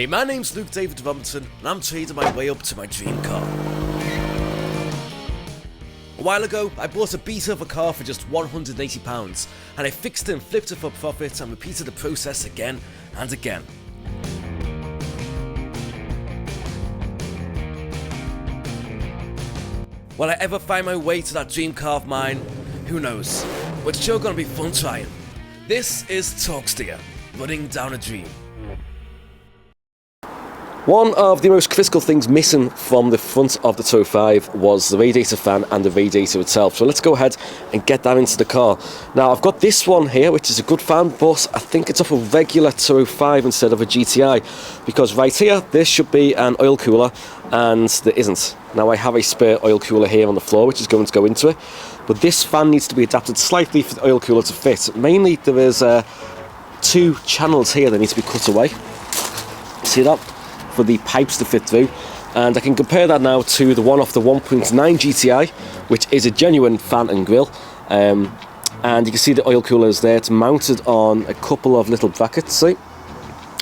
Hey, my name's Luke David Robinson, and I'm trading my way up to my dream car. A while ago, I bought a beta of a car for just £180, and I fixed it and flipped it for profit and repeated the process again and again. Will I ever find my way to that dream car of mine? Who knows, but it's sure gonna be fun trying. This is Talksteer, running down a dream. One of the most critical things missing from the front of the 205 was the radiator fan and the radiator itself. So let's go ahead and get that into the car. Now I've got this one here, which is a good fan, but I think it's off a regular 205 instead of a GTI, because right here, this should be an oil cooler, and there isn't. Now I have a spare oil cooler here on the floor, which is going to go into it, but this fan needs to be adapted slightly for the oil cooler to fit. Mainly there is two channels here that need to be cut away. See that? For the pipes to fit through, and I can compare that now to the one off the 1.9 GTI, which is a genuine fan and grill, and you can see the oil cooler is there. It's mounted on a couple of little brackets, see,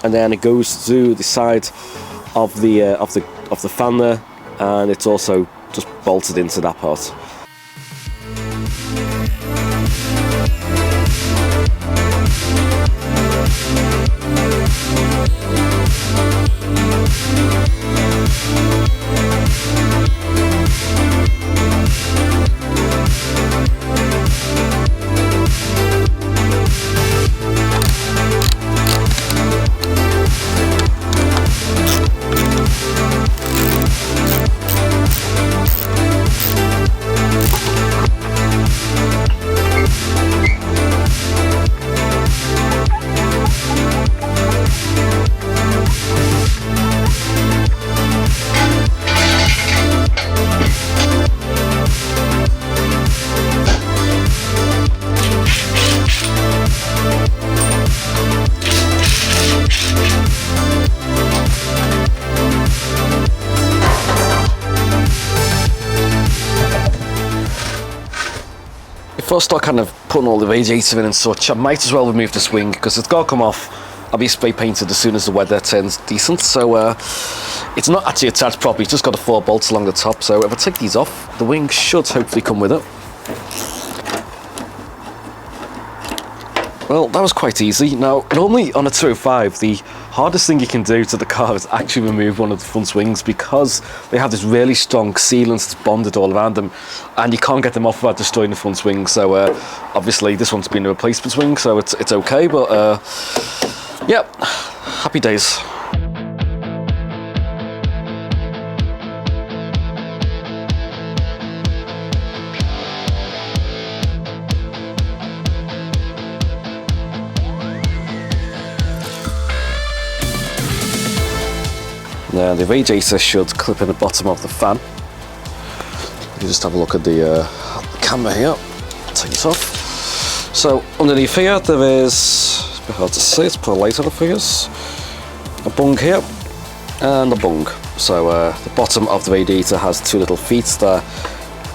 and then it goes through the side of the fan there, and it's also just bolted into that part. Before I start kind of putting all the radiator in and such, I might as well remove this wing, because it's got to come off. I'll be spray painted as soon as the weather turns decent, so it's not actually attached properly, it's just got the 4 bolts along the top, so if I take these off, the wing should hopefully come with it. Well, that was quite easy. Now, normally on a 205, the hardest thing you can do to the car is actually remove one of the front wings, because they have this really strong sealant that's bonded all around them, and you can't get them off without destroying the front wing. So obviously this one's been a replacement wing, so it's okay, but yeah, happy days. Now the radiator should clip in the bottom of the fan. You just have a look at the camera here. Take it off. So underneath here there is, it's a bit hard to see, let's put a light on it for you, a bung here and a bung. So the bottom of the radiator has 2 little feet that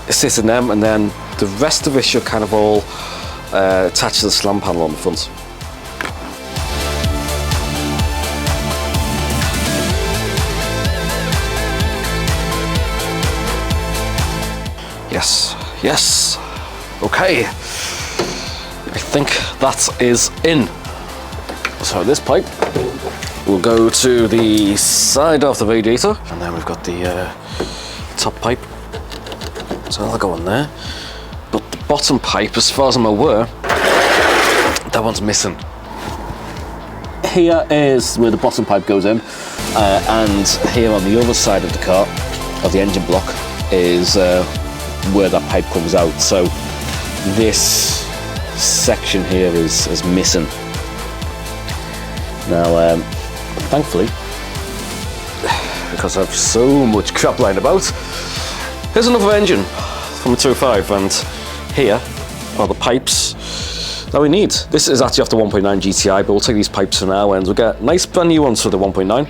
sit in them, and then the rest of it should kind of all attach to the slam panel on the front. Yes, okay. I think that is in. So this pipe will go to the side of the radiator, and then we've got the top pipe, so that'll go on there. But the bottom pipe, as far as I'm aware, that one's missing. Here is where the bottom pipe goes in, and here on the other side of the car, of the engine block, is where that pipe comes out. So this section here is missing. Now thankfully, because I have so much crap lying about, here's another engine from the 205, and here are the pipes that we need. This is actually off the 1.9 GTI, but we'll take these pipes for now, and we'll get nice brand new ones for the 1.9.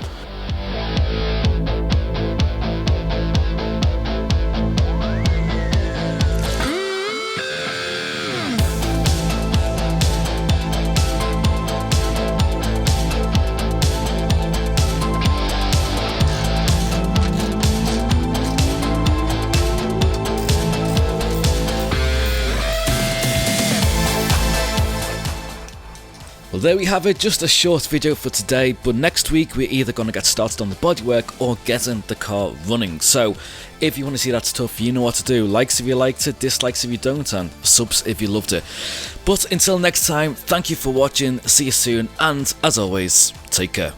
Well, there we have it, just a short video for today, but next week we're either going to get started on the bodywork or getting the car running. So if you want to see that stuff, you know what to do. Likes if you liked it, dislikes if you don't, and subs if you loved it. But until next time, thank you for watching, see you soon, and as always, take care.